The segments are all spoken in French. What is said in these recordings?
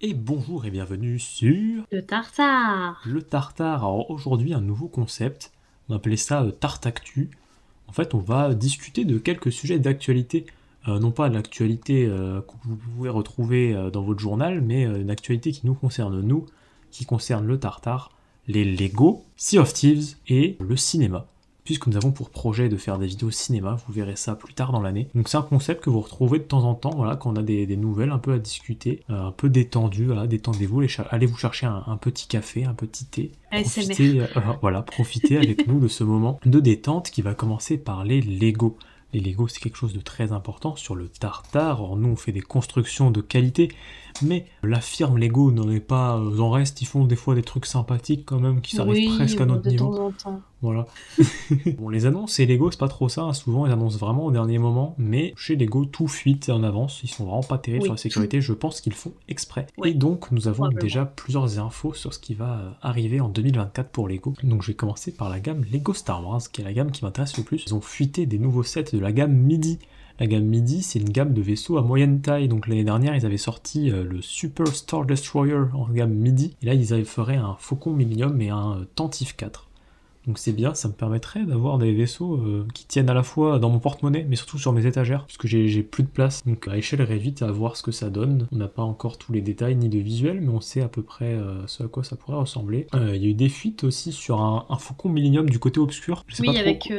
Et bonjour et bienvenue sur Le tartare. le Tartare. Alors aujourd'hui un nouveau concept, on appelait ça Tartactu. En fait on va discuter de quelques sujets d'actualité, non pas de l'actualité que vous pouvez retrouver dans votre journal, mais une actualité qui nous concerne nous, qui concerne le Tartare, les Lego, Sea of Thieves et le cinéma. Puisque nous avons pour projet de faire des vidéos cinéma, vous verrez ça plus tard dans l'année. Donc c'est un concept que vous retrouvez de temps en temps, voilà, quand on a des nouvelles un peu à discuter, un peu détendu, voilà, détendez-vous, allez vous chercher un petit café, un petit thé, ASMR. profitez, voilà, profitez avec nous de ce moment de détente qui va commencer par les Lego. Les Lego, c'est quelque chose de très important sur le Tartare. Alors nous, on fait des constructions de qualité, mais la firme Lego n'en est pas en reste. Ils font des fois des trucs sympathiques quand même, qui s'arrivent Oui, presque à bon, notre de niveau. temps en temps. Voilà. Bon, les annonces et Lego, c'est pas trop ça, hein. Souvent ils annoncent vraiment au dernier moment, mais chez Lego, tout fuite en avance, ils sont vraiment pas terribles sur la Oui, sécurité, je pense qu'ils font exprès. Et ouais, donc, nous avons probablement. déjà plusieurs infos sur ce qui va arriver en 2024 pour Lego. Donc, je vais commencer par la gamme Lego Star Wars, qui est la gamme qui m'intéresse le plus. Ils ont fuité des nouveaux sets de la gamme Midi. La gamme Midi, c'est une gamme de vaisseaux à moyenne taille. Donc l'année dernière, ils avaient sorti le Super Star Destroyer en gamme Midi. Et là, ils feraient un Faucon Millennium et un Tantive 4. Donc c'est bien, ça me permettrait d'avoir des vaisseaux qui tiennent à la fois dans mon porte-monnaie, mais surtout sur mes étagères, puisque j'ai plus de place. Donc à échelle réduite, à voir ce que ça donne. On n'a pas encore tous les détails ni de visuel, mais on sait à peu près ce à quoi ça pourrait ressembler. Il y a eu des fuites aussi sur un Faucon Millennium du côté obscur. Je sais pas Oui, trop. avec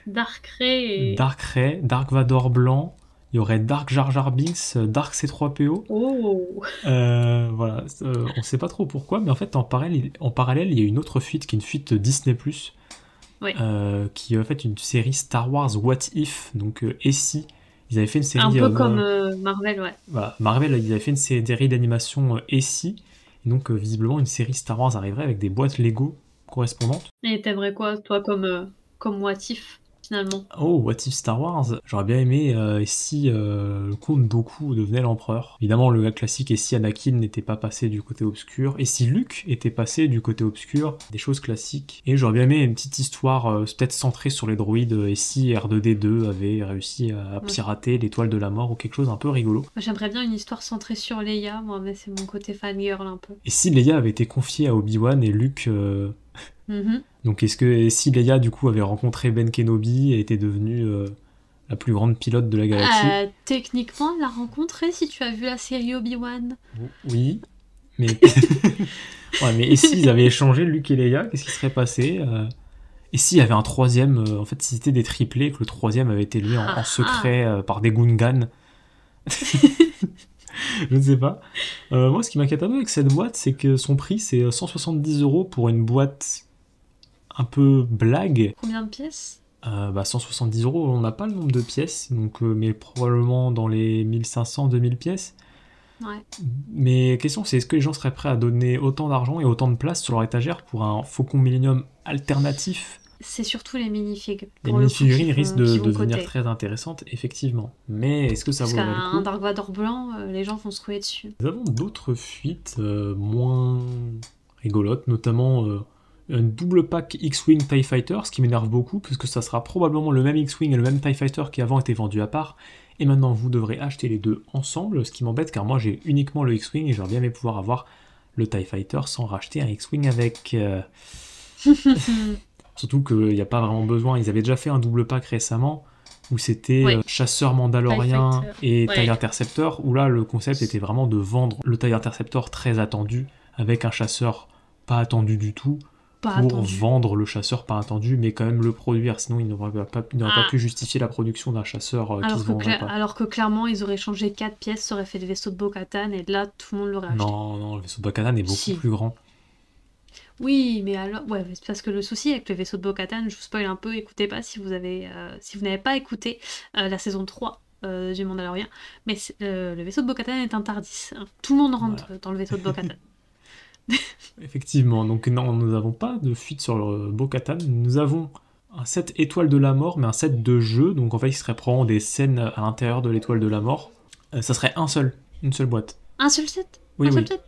Darkrai et... Dark Ray, Dark Vador blanc. Il y aurait Dark Jar Jar Binks, Dark C3PO. Oh! Voilà, on sait pas trop pourquoi, mais en fait en parallèle, il y a une autre fuite qui est une fuite Disney+, Ouais. qui est en fait une série Star Wars What If, donc et si ils avaient fait une Un série peu comme Marvel, ouais. voilà, Marvel, ils avaient fait une série d'animation et si, et donc visiblement une série Star Wars arriverait avec des boîtes Lego correspondantes. Et t'aimerais quoi, toi, comme What If, finalement? Oh, What If Star Wars, j'aurais bien aimé et si le comte Dooku devenait l'empereur. Évidemment, le classique et si Anakin n'était pas passé du côté obscur, et si Luke était passé du côté obscur, des choses classiques. Et j'aurais bien aimé une petite histoire peut-être centrée sur les droïdes, et si R2D2 avait réussi à Moi, pirater l'étoile de la mort ou quelque chose un peu rigolo. j'aimerais bien une histoire centrée sur Leia, moi, mais c'est mon côté fangirl un peu. Et si Leia avait été confiée à Obi-Wan et Luke... Mhm. donc et si Leia du coup avait rencontré Ben Kenobi et était devenue la plus grande pilote de la galaxie. Techniquement, elle l'a rencontré si tu as vu la série Obi-Wan. Oui, mais ouais, mais et s'ils avaient échangé Luke et Leia, qu'est-ce qui serait passé Et s'il y avait un troisième, en fait, si c'était des triplés, que le troisième avait été élevé en Ah ah! secret par des Gungans, je ne sais pas. Moi, ce qui m'inquiète un peu avec cette boîte, c'est que son prix, c'est 170 € pour une boîte un peu blague. Combien de pièces? 170 €, on n'a pas le nombre de pièces, donc, mais probablement dans les 1500-2000 pièces. Ouais. Mais question, c'est est-ce que les gens seraient prêts à donner autant d'argent et autant de place sur leur étagère pour un Faucon Millennium alternatif? C'est surtout les minifigs, Les pour le coup, mini-figurines risquent qui de vont devenir coter. très intéressantes, effectivement. Mais est-ce que ça Parce vaudrait le qu'un coup? Dark Vador blanc, les gens vont se ruer dessus. Nous avons d'autres fuites moins rigolotes, notamment un double pack X-Wing TIE Fighter, ce qui m'énerve beaucoup, puisque ça sera probablement le même X-Wing et le même TIE Fighter qui avant était vendu à part, et maintenant vous devrez acheter les deux ensemble, ce qui m'embête car moi j'ai uniquement le X-Wing et j'aurais bien aimé pouvoir avoir le TIE Fighter sans racheter un X-Wing avec. Surtout qu'il n'y a pas vraiment besoin, ils avaient déjà fait un double pack récemment, où c'était Ouais, chasseur TIE mandalorien Fighter. et TIE Ouais, Interceptor, où là le concept était vraiment de vendre le TIE Interceptor très attendu, avec un chasseur pas attendu du tout, pas pour attendu. vendre le chasseur pas attendu, mais quand même le produire, sinon il n'aurait pas Ah, pu justifier la production d'un chasseur qui se vendrait pas. alors que clairement, ils auraient changé 4 pièces, ça aurait fait des vaisseaux de Bo-Katan, et là, tout le monde l'aurait acheté. Non, non, le vaisseau de Bo-Katan est beaucoup Si. plus grand. Oui, mais alors... Ouais, c'est parce que le souci avec le vaisseau de Bo-Katan, je vous spoil un peu, écoutez pas si vous n'avez pas écouté la saison 3 du Mandalorian, mais le vaisseau de Bo-Katan est un TARDIS, hein. Tout le monde Voilà. rentre dans le vaisseau de Bo-Katan. Effectivement, donc non, nous n'avons pas de fuite sur le Bo-Katan, nous avons un set étoile de la mort, mais un set de jeu, donc en fait il serait probablement des scènes à l'intérieur de l'étoile de la mort. Ça serait une seule boîte. Un seul set? Oui, Un seul oui, set?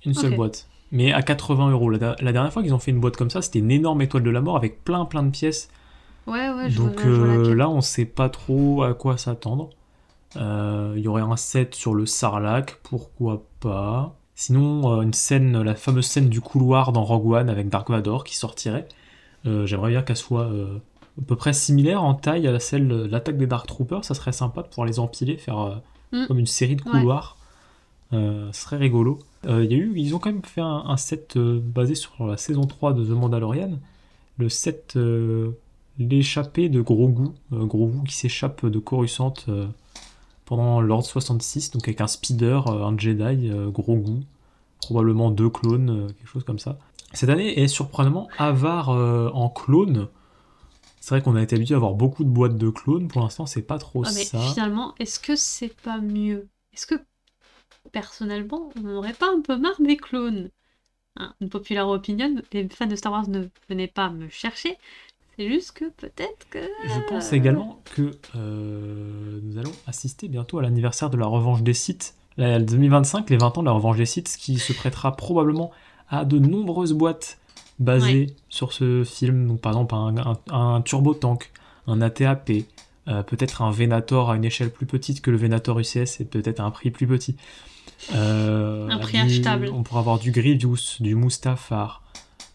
une seule Ok. boîte. Mais à 80 €. La dernière fois qu'ils ont fait une boîte comme ça, c'était une énorme étoile de la mort avec plein plein de pièces. Ouais, ouais, Donc je vois laquelle. là, on sait pas trop à quoi s'attendre. Il y aurait un set sur le Sarlacc, pourquoi pas. Sinon, la fameuse scène du couloir dans Rogue One avec Dark Vador qui sortirait. J'aimerais bien qu'elle soit à peu près similaire en taille à celle de l'attaque des Dark Troopers. Ça serait sympa de pouvoir les empiler, faire comme une série de couloirs. Ce serait rigolo. Ils ont quand même fait un set basé sur la saison 3 de The Mandalorian. Le set l'échappée de Grogu. Grogu qui s'échappe de Coruscant pendant l'Ordre 66, donc avec un speeder, un Jedi, Grogu, probablement 2 clones, quelque chose comme ça. Cette année est surprenamment avare en clones. C'est vrai qu'on a été habitué à avoir beaucoup de boîtes de clones, pour l'instant c'est pas trop mais ça. finalement, est-ce que c'est pas mieux? Est-ce que, personnellement, on n'aurait pas un peu marre des clones? Hein, une popular opinion, les fans de Star Wars ne venaient pas me chercher, c'est juste que peut-être que... Je pense également que nous allons assister bientôt à l'anniversaire de la Revanche des Sith. La 2025, les 20 ans de la Revanche des Sith, ce qui se prêtera probablement à de nombreuses boîtes basées sur ce film. Donc par exemple un Turbo Tank, un AT-AP, peut-être un Venator à une échelle plus petite que le Venator UCS et peut-être à un prix plus petit. un prix achetable. On pourra avoir du Grievous, du Mustafar,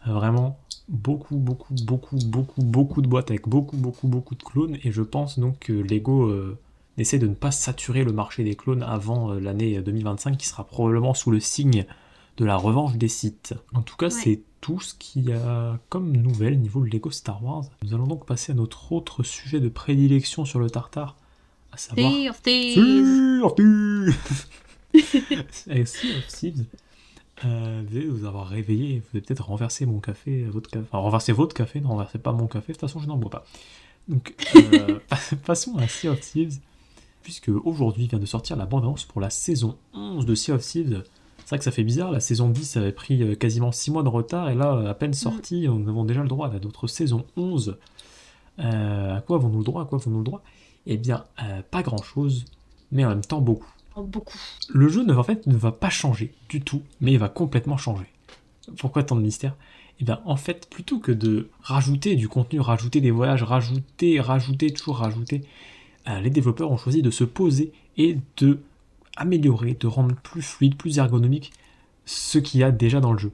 vraiment beaucoup de boîtes avec beaucoup de clones, et je pense donc que Lego essaie de ne pas saturer le marché des clones avant l'année 2025 qui sera probablement sous le signe de la revanche des Sith. En tout cas, c'est tout ce qu'il y a comme nouvelle niveau Lego Star Wars. Nous allons donc passer à notre autre sujet de prédilection sur le tartare, à savoir Sea of Thieves. Sea of Thieves. Vous allez vous avoir réveillé, vous allez peut-être renverser mon café, renverser votre café, ne renversez pas mon café, de toute façon je n'en bois pas. Donc, passons à Sea of Thieves, puisque aujourd'hui vient de sortir la bande-annonce pour la saison 11 de Sea of Thieves. C'est vrai que ça fait bizarre, la saison 10 avait pris quasiment 6 mois de retard, et là, à peine sortie, nous avons déjà le droit à notre saison 11. À quoi avons-nous le droit? Eh bien, pas grand-chose, mais en même temps beaucoup. Beaucoup. Le jeu ne va pas changer du tout, mais il va complètement changer. Pourquoi tant de mystère? Eh bien, en fait, plutôt que de rajouter du contenu, rajouter des voyages, toujours rajouter, les développeurs ont choisi de se poser et de améliorer, de rendre plus fluide, plus ergonomique ce qu'il y a déjà dans le jeu.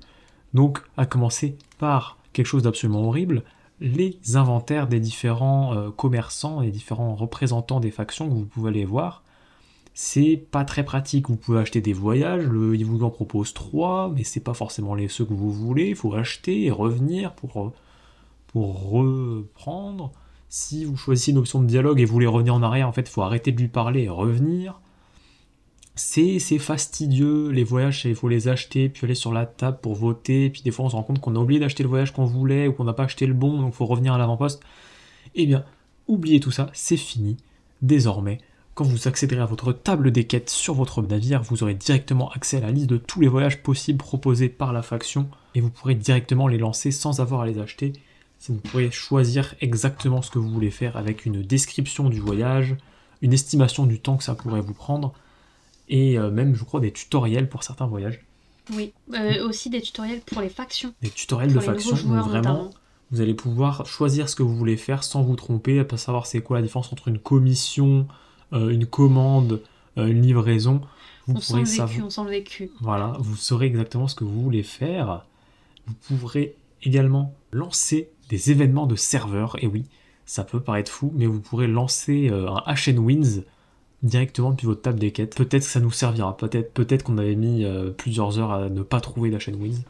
Donc, à commencer par quelque chose d'absolument horrible, les inventaires des différents commerçants et différents représentants des factions que vous pouvez aller voir. C'est pas très pratique, vous pouvez acheter des voyages, il vous en propose 3, mais c'est pas forcément ceux que vous voulez, il faut acheter et revenir pour reprendre. Si vous choisissez une option de dialogue et vous voulez revenir en arrière, en fait il faut arrêter de lui parler et revenir. C'est fastidieux, les voyages il faut les acheter, puis aller sur la table pour voter, puis des fois on se rend compte qu'on a oublié d'acheter le voyage qu'on voulait, ou qu'on n'a pas acheté le bon, donc il faut revenir à l'avant-poste. Eh bien, oubliez tout ça, c'est fini, désormais. Quand vous accéderez à votre table des quêtes sur votre navire, vous aurez directement accès à la liste de tous les voyages possibles proposés par la faction, et vous pourrez directement les lancer sans avoir à les acheter. Vous pourrez choisir exactement ce que vous voulez faire avec une description du voyage, une estimation du temps que ça pourrait vous prendre, et même, je crois, des tutoriels pour certains voyages. Oui, aussi des tutoriels pour les factions. Des tutoriels de factions où vraiment notamment. Vous allez pouvoir choisir ce que vous voulez faire sans vous tromper, à pas savoir c'est quoi la différence entre une commission, une commande, une livraison. On sent le vécu. Voilà, vous saurez exactement ce que vous voulez faire. Vous pourrez également lancer des événements de serveurs. Et oui, ça peut paraître fou, mais vous pourrez lancer un Ashen Winds directement depuis votre table des quêtes. Peut-être que ça nous servira. Peut-être qu'on avait mis plusieurs heures à ne pas trouver d'Ashen Winds.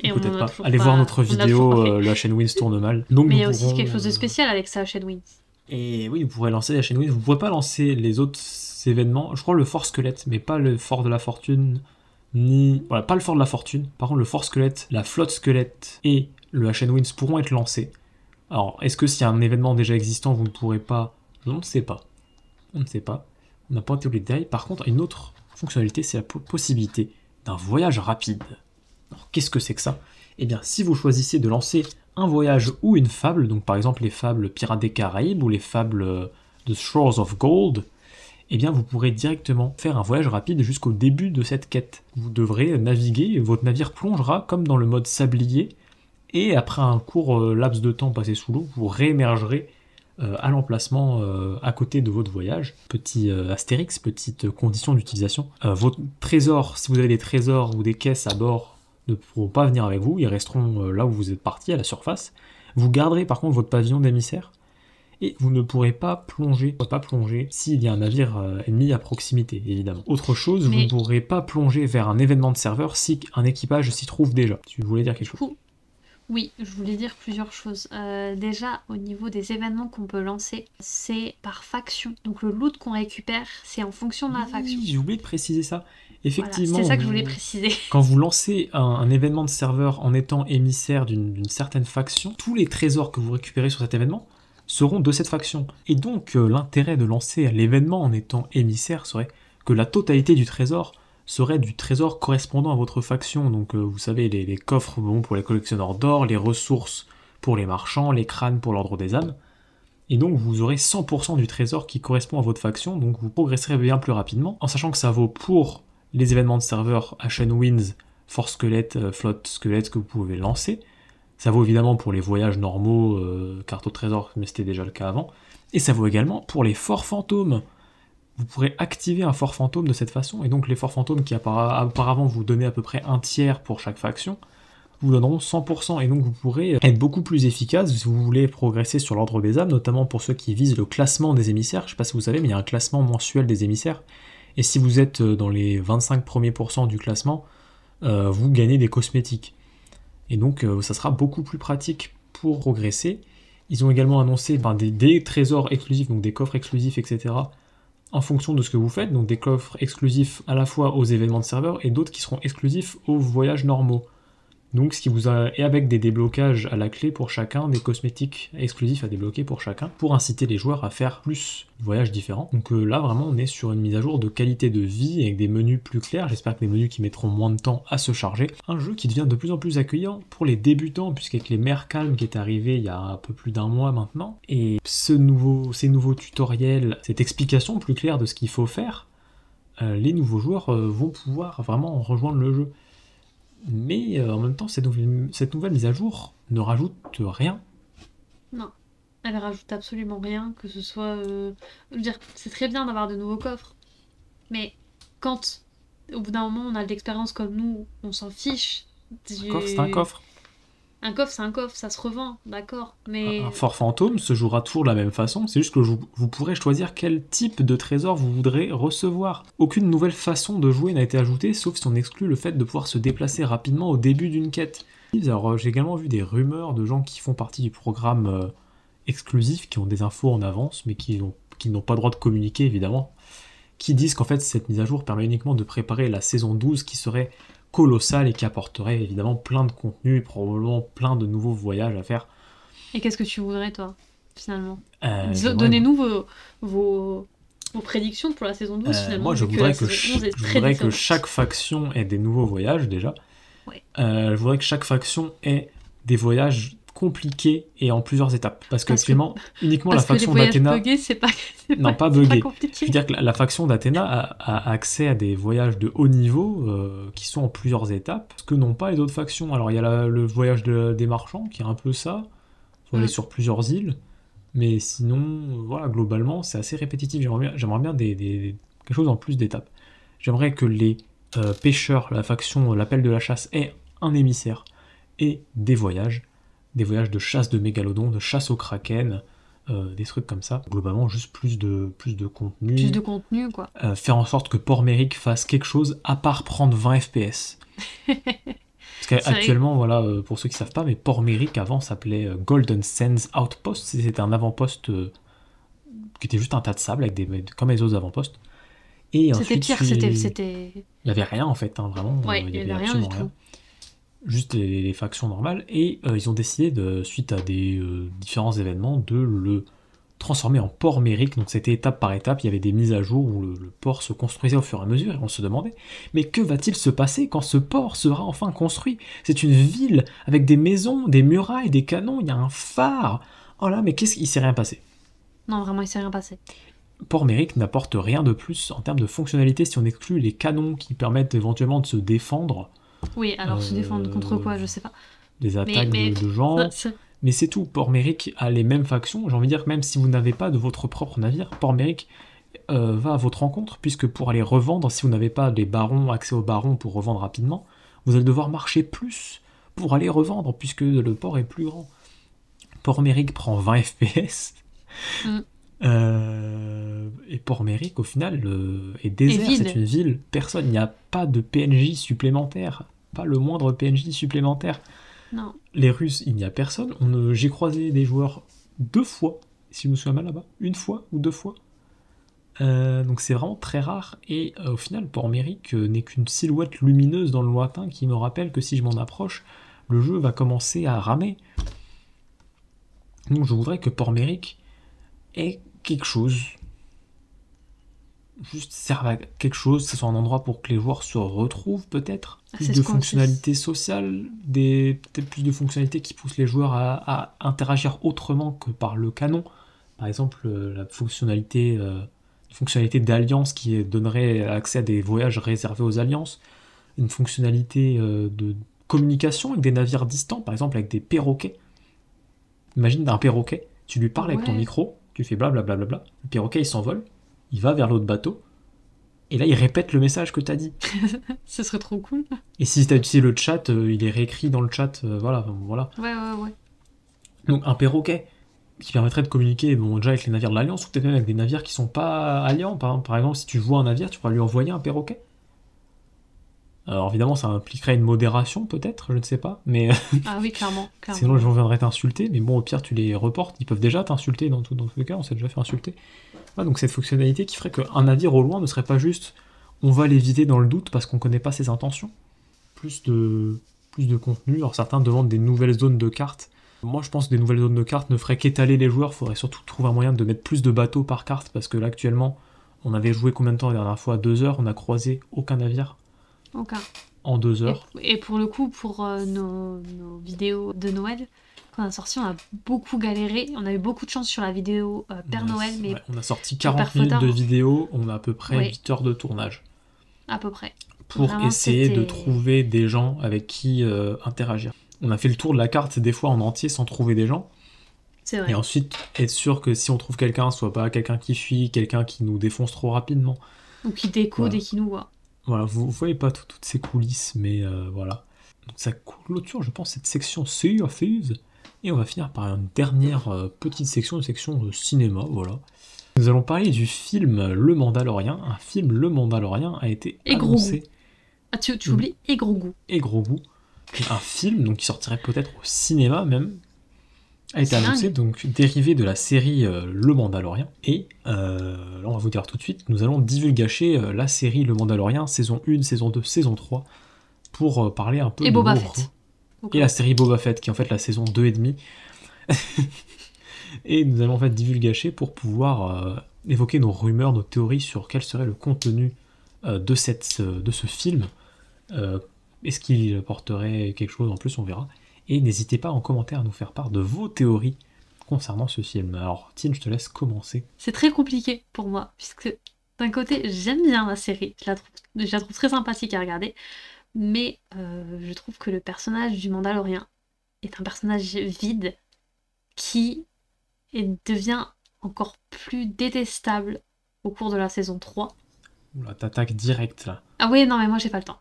Et peut-être pas. Allez voir notre vidéo, le Ashen Winds tourne mal. Donc, mais il y a aussi quelque chose de spécial avec ça, Ashen Winds. Et oui, vous pourrez lancer la chaîne Winds. Vous ne pourrez pas lancer les autres événements. Je crois le Fort Squelette, mais pas le Fort de la Fortune, pas le Fort de la Fortune. Par contre, le Fort Squelette, la Flotte Squelette et le Ashen Winds pourront être lancés. Alors, est-ce que s'il y a un événement déjà existant, vous ne pourrez pas? On ne sait pas. On n'a pas été oublié de détails. Par contre, une autre fonctionnalité, c'est la possibilité d'un voyage rapide. Alors, qu'est-ce que c'est que ça? Eh bien, si vous choisissez de lancer un voyage ou une fable, donc par exemple les fables Pirates des Caraïbes ou les fables de Shores of Gold, eh bien vous pourrez directement faire un voyage rapide jusqu'au début de cette quête. Vous devrez naviguer, votre navire plongera comme dans le mode sablier, et après un court laps de temps passé sous l'eau, vous réémergerez à l'emplacement à côté de votre voyage. Petit astérix, petite condition d'utilisation. Votre trésor, si vous avez des trésors ou des caisses à bord, ne pourront pas venir avec vous, ils resteront là où vous êtes parti, à la surface. Vous garderez par contre votre pavillon d'émissaire, et vous ne pourrez pas plonger s'il y a un navire ennemi à proximité, évidemment. Autre chose, vous ne pourrez pas plonger vers un événement de serveur si un équipage s'y trouve déjà. Tu voulais dire quelque chose? Oui, je voulais dire plusieurs choses. Déjà, au niveau des événements qu'on peut lancer, c'est par faction. Donc le loot qu'on récupère, c'est en fonction de la faction. J'ai oublié de préciser ça. Effectivement, voilà, c'est ça que je voulais préciser. Quand vous lancez un événement de serveur en étant émissaire d'une certaine faction, tous les trésors que vous récupérez sur cet événement seront de cette faction. Et donc l'intérêt de lancer l'événement en étant émissaire serait que la totalité du trésor serait du trésor correspondant à votre faction. Donc vous savez, les coffres pour les collectionneurs d'or, les ressources pour les marchands, les crânes pour l'ordre des âmes. Et donc vous aurez 100% du trésor qui correspond à votre faction, donc vous progresserez bien plus rapidement, en sachant que ça vaut pour les événements de serveur Ashen Winds, Force Squelette, Flotte Squelette que vous pouvez lancer. Ça vaut évidemment pour les voyages normaux, carte au trésor, mais c'était déjà le cas avant. Et ça vaut également pour les forts fantômes. Vous pourrez activer un fort fantôme de cette façon, et donc les forts fantômes qui auparavant vous donnaient à peu près un tiers pour chaque faction, vous donneront 100%, et donc vous pourrez être beaucoup plus efficace si vous voulez progresser sur l'ordre des âmes, notamment pour ceux qui visent le classement des émissaires. Je ne sais pas si vous savez, mais il y a un classement mensuel des émissaires, et si vous êtes dans les 25 premiers pourcents du classement, vous gagnez des cosmétiques. Et donc ça sera beaucoup plus pratique pour progresser. Ils ont également annoncé des trésors exclusifs, donc des coffres exclusifs, etc., en fonction de ce que vous faites, donc des coffres exclusifs à la fois aux événements de serveur et d'autres qui seront exclusifs aux voyages normaux. Donc ce qui vous a, et avec des déblocages à la clé pour chacun, des cosmétiques exclusifs à débloquer pour chacun, pour inciter les joueurs à faire plus de voyages différents. Donc là vraiment on est sur une mise à jour de qualité de vie avec des menus plus clairs, j'espère que des menus qui mettront moins de temps à se charger. Un jeu qui devient de plus en plus accueillant pour les débutants, puisqu'avec les mers calmes qui est arrivé il y a un peu plus d'un mois maintenant, et ces nouveaux tutoriels, cette explication plus claire de ce qu'il faut faire, les nouveaux joueurs vont pouvoir vraiment rejoindre le jeu. Mais en même temps, cette nouvelle mise à jour ne rajoute rien. Non, elle rajoute absolument rien, que ce soit... je veux dire, c'est très bien d'avoir de nouveaux coffres, mais quand, au bout d'un moment, on a de l'expérience comme nous, on s'en fiche. Un coffre, c'est un coffre. Un coffre, c'est un coffre, ça se revend, d'accord, mais... Un fort fantôme se jouera toujours de la même façon, c'est juste que vous pourrez choisir quel type de trésor vous voudrez recevoir. Aucune nouvelle façon de jouer n'a été ajoutée, sauf si on exclut le fait de pouvoir se déplacer rapidement au début d'une quête. Alors j'ai également vu des rumeurs de gens qui font partie du programme exclusif, qui ont des infos en avance, mais qui n'ont pas le droit de communiquer évidemment, qui disent qu'en fait cette mise à jour permet uniquement de préparer la saison 12 qui serait colossal et qui apporterait évidemment plein de contenu et probablement plein de nouveaux voyages à faire. Et qu'est-ce que tu voudrais toi, finalement Donnez-nous vos prédictions pour la saison 12 finalement. Moi je voudrais que chaque faction ait des nouveaux voyages déjà. Ouais. Je voudrais que chaque faction ait des voyages compliqués et en plusieurs étapes. Parce qu'actuellement, uniquement la faction d'Athéna... Non, pas buggés. Je veux dire que la faction d'Athéna a accès à des voyages de haut niveau qui sont en plusieurs étapes, ce que n'ont pas les autres factions. Alors il y a le voyage des marchands qui est un peu ça, faut aller sur plusieurs îles, mais sinon, voilà, globalement, c'est assez répétitif. J'aimerais bien quelque chose en plus d'étapes. J'aimerais que les pêcheurs, la faction l'appel de la chasse, aient un émissaire et des voyages de chasse de mégalodons, de chasse au kraken, des trucs comme ça. Globalement, juste plus de contenu. Plus de contenu, quoi. Faire en sorte que Port-Méric fasse quelque chose à part prendre 20 FPS. Parce qu'actuellement, voilà, pour ceux qui savent pas, mais Port-Méric avant s'appelait Golden Sands Outpost. C'était un avant-poste qui était juste un tas de sable comme les autres avant-postes. Et c'était pire, c'était... Il n'y avait rien en fait, hein, vraiment. Ouais, il n'y avait rien du tout. Juste les factions normales, et ils ont décidé, suite à des différents événements, de le transformer en Port-Méric. Donc c'était étape par étape, il y avait des mises à jour où le port se construisait au fur et à mesure, et on se demandait, mais que va-t-il se passer quand ce port sera enfin construit? C'est une ville avec des maisons, des murailles, des canons, il y a un phare. Oh là, mais qu'est-ce qu'il s'est rien passé? Non, vraiment, il s'est rien passé. Port-Méric n'apporte rien de plus en termes de fonctionnalité si on exclut les canons qui permettent éventuellement de se défendre. Oui, alors se défendre contre quoi, je sais pas. Des attaques de gens, Mais c'est tout, Port-Méric a les mêmes factions, j'ai envie de dire, même si vous n'avez pas de votre propre navire, Port-Méric va à votre rencontre, puisque pour aller revendre, si vous n'avez pas les barons, accès aux barons pour revendre rapidement, vous allez devoir marcher plus pour aller revendre, puisque le port est plus grand. Port-Méric prend 20 FPS, et Port-Méric, au final, est désert, c'est une ville, personne, il n'y a pas de PNJ supplémentaire, pas le moindre PNJ supplémentaire. Non. Les Russes, il n'y a personne. J'ai croisé des joueurs 2 fois, si je me souviens mal là-bas, 1 fois ou 2 fois. Donc c'est vraiment très rare. Et au final, Port-Méric n'est qu'une silhouette lumineuse dans le lointain qui me rappelle que si je m'en approche, le jeu va commencer à ramer. Donc je voudrais que Port-Méric ait quelque chose. Juste serve à quelque chose, que ce soit un endroit pour que les joueurs se retrouvent peut-être. Plus de fonctionnalités sociales, peut-être plus de fonctionnalités qui poussent les joueurs à interagir autrement que par le canon. Par exemple, la fonctionnalité d'alliance qui donnerait accès à des voyages réservés aux alliances. Une fonctionnalité de communication avec des navires distants, par exemple avec des perroquets. Imagine un perroquet, tu lui parles avec ton micro, tu fais blablabla, le perroquet il s'envole, il va vers l'autre bateau, et là il répète le message que t'as dit. Ce serait trop cool. Et si t'as utilisé le chat, il est réécrit dans le chat, voilà. Ouais. Donc un perroquet qui permettrait de communiquer déjà avec les navires de l'Alliance, ou peut-être même avec des navires qui sont pas alliants. Par exemple, si tu vois un navire, tu pourras lui envoyer un perroquet. Alors évidemment, ça impliquerait une modération peut-être, je ne sais pas, mais... Ah oui, clairement. Sinon les gens viendraient t'insulter, mais bon, au pire, tu les reportes, ils peuvent déjà t'insulter dans tous les cas, on s'est déjà fait insulter. Donc cette fonctionnalité qui ferait qu'un navire au loin ne serait pas juste on va l'éviter dans le doute parce qu'on connaît pas ses intentions. Plus de contenu. Alors certains demandent des nouvelles zones de carte. Moi je pense que des nouvelles zones de carte ne feraient qu'étaler les joueurs. Il faudrait surtout trouver un moyen de mettre plus de bateaux par carte parce que là actuellement on avait joué combien de temps la dernière fois? 2 heures, on n'a croisé aucun navire. Aucun. En 2 heures. Et pour le coup, pour nos vidéos de Noël, quand on a sorti, on a beaucoup galéré. On a eu beaucoup de chance sur la vidéo Père Noël. Mais on a sorti 40 minutes de vidéo, on a à peu près 8 heures de tournage. À peu près. Pour vraiment, essayer de trouver des gens avec qui interagir. On a fait le tour de la carte des fois en entier sans trouver des gens. C'est vrai. Et ensuite, être sûr que si on trouve quelqu'un, ce soit pas quelqu'un qui fuit, quelqu'un qui nous défonce trop rapidement. Ou qui décode et qui nous voit. Voilà, vous voyez pas toutes ces coulisses, mais voilà. Donc ça clôture, je pense, cette section Sea of Thieves. Et on va finir par une dernière petite section, une section cinéma, voilà. Nous allons parler du film Le Mandalorian. Un film Le Mandalorian a été annoncé. Ah, tu oublies Et Grogu. Et Grogu. Un film donc, qui sortirait peut-être au cinéma même. A été annoncé, donc dérivé de la série Le Mandalorian. Et là, on va vous dire tout de suite, nous allons divulgacher la série Le Mandalorian, saison 1, saison 2, saison 3, pour parler un peu de Boba Fett. Et la série Boba Fett, qui est en fait la saison 2,5. Et nous allons en fait divulgacher pour pouvoir évoquer nos rumeurs, nos théories sur quel serait le contenu de ce film. Est-ce qu'il porterait quelque chose en plus, on verra. Et n'hésitez pas en commentaire à nous faire part de vos théories concernant ce film. Alors, Tine, je te laisse commencer. C'est très compliqué pour moi, puisque d'un côté, j'aime bien la série, je la trouve très sympathique à regarder, mais je trouve que le personnage du Mandalorien est un personnage vide qui devient encore plus détestable au cours de la saison 3. Oula, t'attaques direct là. Ah oui, non mais moi j'ai pas le temps.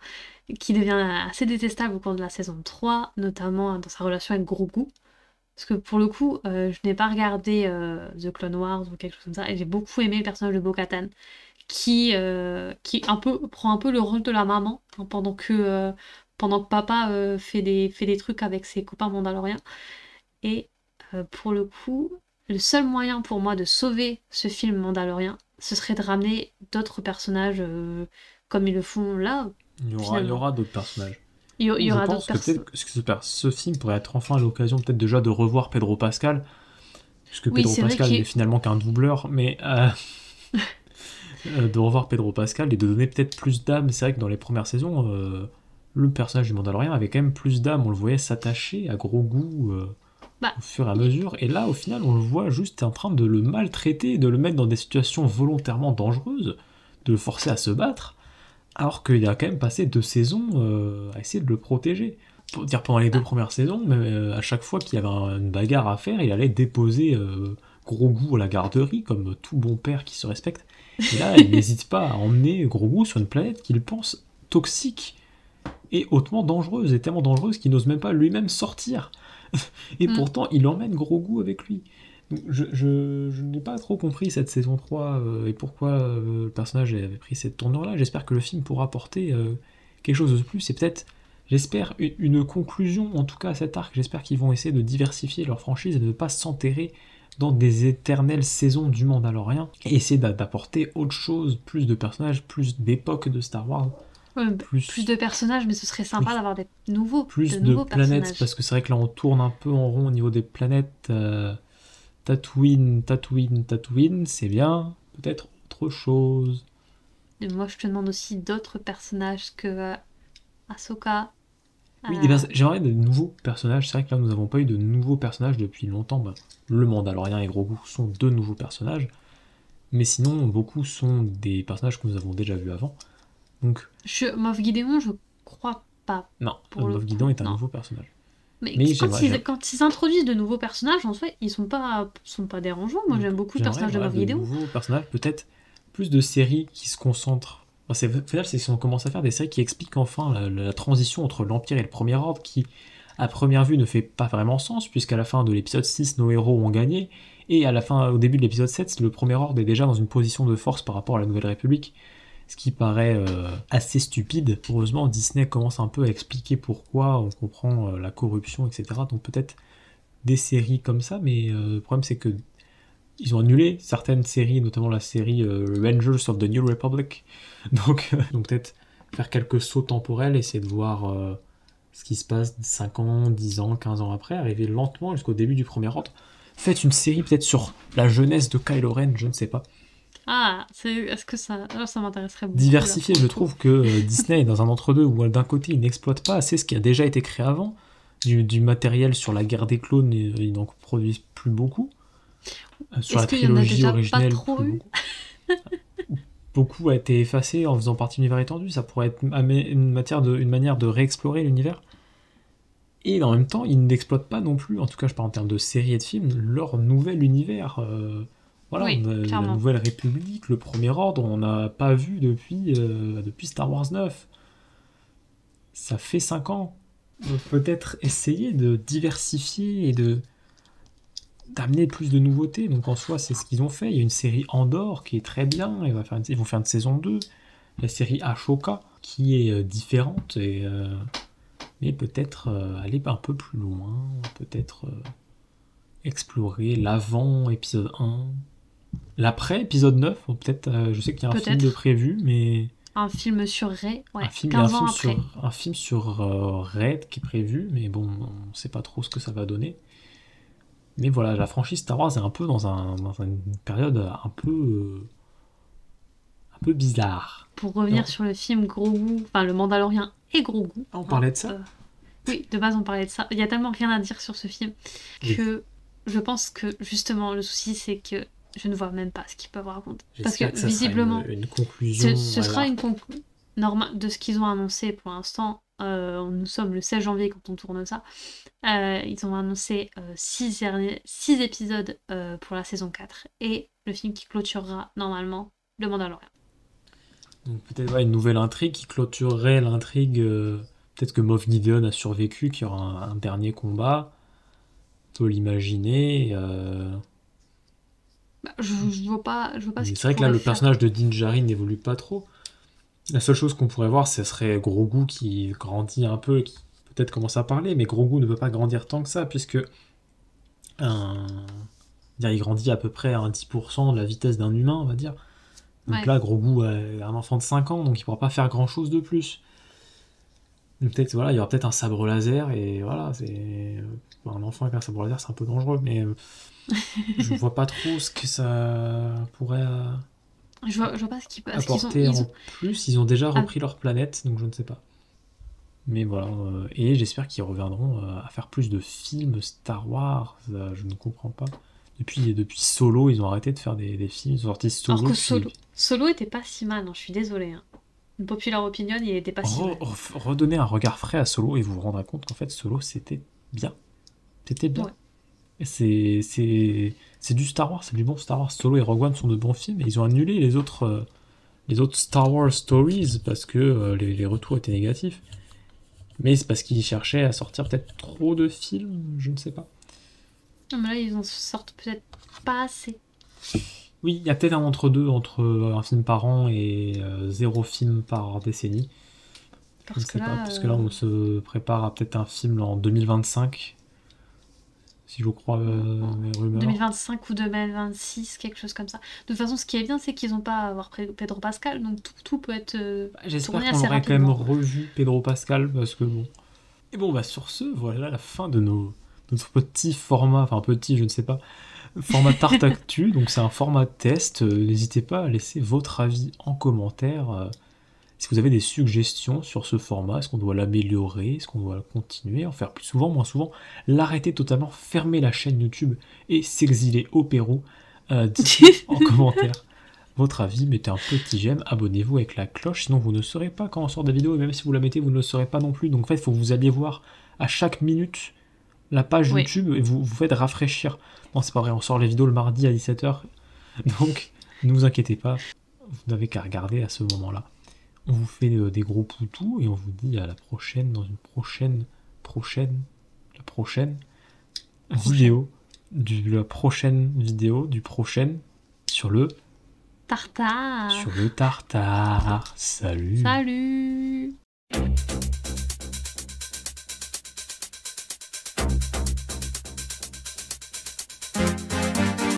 Qui devient assez détestable au cours de la saison 3, notamment dans sa relation avec Grogu. Parce que pour le coup, je n'ai pas regardé The Clone Wars ou quelque chose comme ça, et j'ai beaucoup aimé le personnage de Bo-Katan, qui prend un peu le rôle de la maman, hein, pendant que papa fait des trucs avec ses copains mandaloriens. Et pour le coup, le seul moyen pour moi de sauver ce film mandalorien, ce serait de ramener d'autres personnages comme ils le font là. Il y aura d'autres personnages. Il y aura d'autres personnages. Ce film pourrait être enfin l'occasion peut-être déjà de revoir Pedro Pascal, puisque Pedro Pascal n'est finalement qu'un doubleur, mais de revoir Pedro Pascal et de donner peut-être plus d'âme. C'est vrai que dans les premières saisons, le personnage du Mandalorian avait quand même plus d'âme, on le voyait s'attacher à Grogu au fur et à mesure, et là au final on le voit juste en train de le maltraiter, de le mettre dans des situations volontairement dangereuses, de le forcer à se battre, alors qu'il a quand même passé 2 saisons à essayer de le protéger. pour dire pendant les 2 premières saisons, mais à chaque fois qu'il y avait une bagarre à faire, il allait déposer Grogu à la garderie, comme tout bon père qui se respecte. Et là, il n'hésite pas à emmener Grogu sur une planète qu'il pense toxique et hautement dangereuse, et tellement dangereuse qu'il n'ose même pas lui-même sortir. Et pourtant, il emmène Grogu avec lui. Donc, je n'ai pas trop compris cette saison 3 et pourquoi le personnage avait pris cette tournure-là. J'espère que le film pourra apporter quelque chose de plus, et peut-être, j'espère, une conclusion en tout cas à cet arc. J'espère qu'ils vont essayer de diversifier leur franchise et de ne pas s'enterrer dans des éternelles saisons du Mandalorian, et essayer d'apporter autre chose, plus de personnages, plus d'époques de Star Wars. Ouais, plus de personnages, mais ce serait sympa d'avoir des nouveaux, plus de nouveaux planètes, personnages. parce que c'est vrai que là on tourne un peu en rond au niveau des planètes. Tatooine, c'est bien, peut-être autre chose. Et moi, je te demande aussi d'autres personnages que Ahsoka. Oui, j'aimerais des nouveaux personnages. C'est vrai que là nous n'avons pas eu de nouveaux personnages depuis longtemps. Bah, le Mandalorian et Grogu sont 2 nouveaux personnages, mais sinon beaucoup sont des personnages que nous avons déjà vus avant. Donc, Moff Gideon, je crois pas. non, Moff Gideon est un nouveau personnage. Mais quand ils introduisent de nouveaux personnages, en fait, ils sont pas dérangeants. Moi, j'aime beaucoup le personnage de Moff Gideon. Nouveaux personnages, peut-être plus de séries qui se concentrent. Enfin, c'est si on commence à faire des séries qui expliquent enfin la transition entre l'Empire et le Premier Ordre, qui, à première vue, ne fait pas vraiment sens, puisqu'à la fin de l'épisode 6, nos héros ont gagné, et au début de l'épisode 7, le Premier Ordre est déjà dans une position de force par rapport à la Nouvelle République. Ce qui paraît assez stupide. Heureusement, Disney commence un peu à expliquer pourquoi, on comprend la corruption, etc. Donc peut-être des séries comme ça, mais le problème c'est que ils ont annulé certaines séries, notamment la série Rangers of the New Republic. Donc peut-être faire quelques sauts temporels, essayer de voir ce qui se passe 5 ans, 10 ans, 15 ans après, arriver lentement jusqu'au début du Premier Ordre. Faites une série peut-être sur la jeunesse de Kylo Ren, je ne sais pas. Ah, est-ce que ça m'intéresserait beaucoup. Diversifier, je trouve que Disney est dans un entre-deux où d'un côté il n'exploite pas assez ce qui a déjà été créé avant, du matériel sur la guerre des clones, ils n'en produisent plus beaucoup. Sur la trilogie originelle, beaucoup a été effacé en faisant partie de l'univers étendu. Ça pourrait être une manière de réexplorer l'univers. Et en même temps, ils n'exploitent pas non plus, en tout cas je parle en termes de séries et de films, leur nouvel univers. Voilà, oui, on a la Nouvelle République, le Premier Ordre, on n'a pas vu depuis Star Wars 9. Ça fait 5 ans. Donc peut-être essayer de diversifier et d'amener plus de nouveautés. Donc en soi, c'est ce qu'ils ont fait. Il y a une série Andor qui est très bien, ils vont faire une saison 2. La série Ashoka qui est différente, mais peut-être aller un peu plus loin, peut-être explorer l'avant épisode 1. L'après, épisode 9, peut-être, je sais qu'il y a un film de prévu, mais... Un film sur Rey, ouais, 15 ans après. Un film sur Rey qui est prévu, mais bon, on ne sait pas trop ce que ça va donner. Mais voilà, la franchise Star Wars est un peu dans une période un peu bizarre. Pour revenir sur le film Grogu, enfin le Mandalorian et Grogu... On parlait de ça oui, de base on parlait de ça. Il y a tellement rien à dire sur ce film que je pense que justement le souci c'est que je ne vois même pas ce qu'ils peuvent raconter. Parce que ça visiblement, une conclusion. Ce sera une conclusion normale de ce qu'ils ont annoncé pour l'instant. Nous sommes le 16 janvier quand on tourne ça. Ils ont annoncé 6 épisodes pour la saison 4 et le film qui clôturera normalement le Mandalorian. Donc peut-être une nouvelle intrigue qui clôturerait l'intrigue. Peut-être que Moff Gideon a survécu, qu'il y aura un dernier combat. On peut l'imaginer. Je vois pas ce qu'il c'est vrai que là, le personnage de Din Djarin n'évolue pas trop. La seule chose qu'on pourrait voir, ce serait Grogu qui grandit un peu, qui peut-être commence à parler, mais Grogu ne peut pas grandir tant que ça, puisque il grandit à peu près à 10% de la vitesse d'un humain, on va dire. Donc là, Grogu est un enfant de 5 ans, donc il ne pourra pas faire grand-chose de plus. Peut-être, voilà, il y aura peut-être un sabre laser, et voilà, c'est... Un enfant avec un sabre laser, c'est un peu dangereux, mais je vois pas trop ce que ça pourrait je vois pas ce qu'ils peuvent apporter en plus. Ils ont déjà repris leur planète, donc je ne sais pas. Mais voilà, et j'espère qu'ils reviendront à faire plus de films Star Wars, je ne comprends pas. Depuis Solo, ils ont arrêté de faire des films, ils ont sorti Solo. Alors que Solo était pas si mal, hein, je suis désolée. Hein. une populaire opinion, il était pas si mal. Redonner un regard frais à Solo et vous vous rendrez compte qu'en fait Solo c'était bien. C'était bien. Ouais. Et c'est du Star Wars, c'est du bon Star Wars. Solo et Rogue One sont de bons films et ils ont annulé les autres Star Wars Stories parce que les retours étaient négatifs. Mais c'est parce qu'ils cherchaient à sortir peut-être trop de films, je ne sais pas. Non, mais là, ils en sortent peut-être pas assez. Oui, il y a peut-être un entre-deux entre un film par an et 0 film par décennie. Je ne Parce que sais pas, là, parce que là on se prépare à peut-être un film en 2025, si je crois mes rumeurs. 2025 ou 2026, quelque chose comme ça. De toute façon, ce qui est bien, c'est qu'ils n'ont pas à avoir Pedro Pascal, donc tout peut être J'espère tourné qu'on assez aurait quand même rapidement. revu Pedro Pascal, parce que bon. Et bon, bah sur ce, voilà la fin de notre petit format, enfin petit, je ne sais pas, format Tarte Actu. Donc c'est un format test. N'hésitez pas à laisser votre avis en commentaire. Si vous avez des suggestions sur ce format, est-ce qu'on doit l'améliorer, est-ce qu'on doit le continuer, en faire plus souvent, moins souvent, l'arrêter totalement, fermer la chaîne YouTube et s'exiler au Pérou. Dites en commentaire votre avis, mettez un petit j'aime, abonnez-vous avec la cloche, sinon vous ne saurez pas quand on sort des vidéos, et même si vous la mettez, vous ne le saurez pas non plus. Donc en fait, il faut que vous alliez voir à chaque minute la page Oui. YouTube et vous faites rafraîchir. Non, c'est pas vrai, on sort les vidéos le mardi à 17h, donc ne vous inquiétez pas, vous n'avez qu'à regarder à ce moment-là. On vous fait des gros poutous et on vous dit à la prochaine dans une prochaine vidéo la prochaine vidéo du prochain sur le Tartare. tartare. Salut. Salut.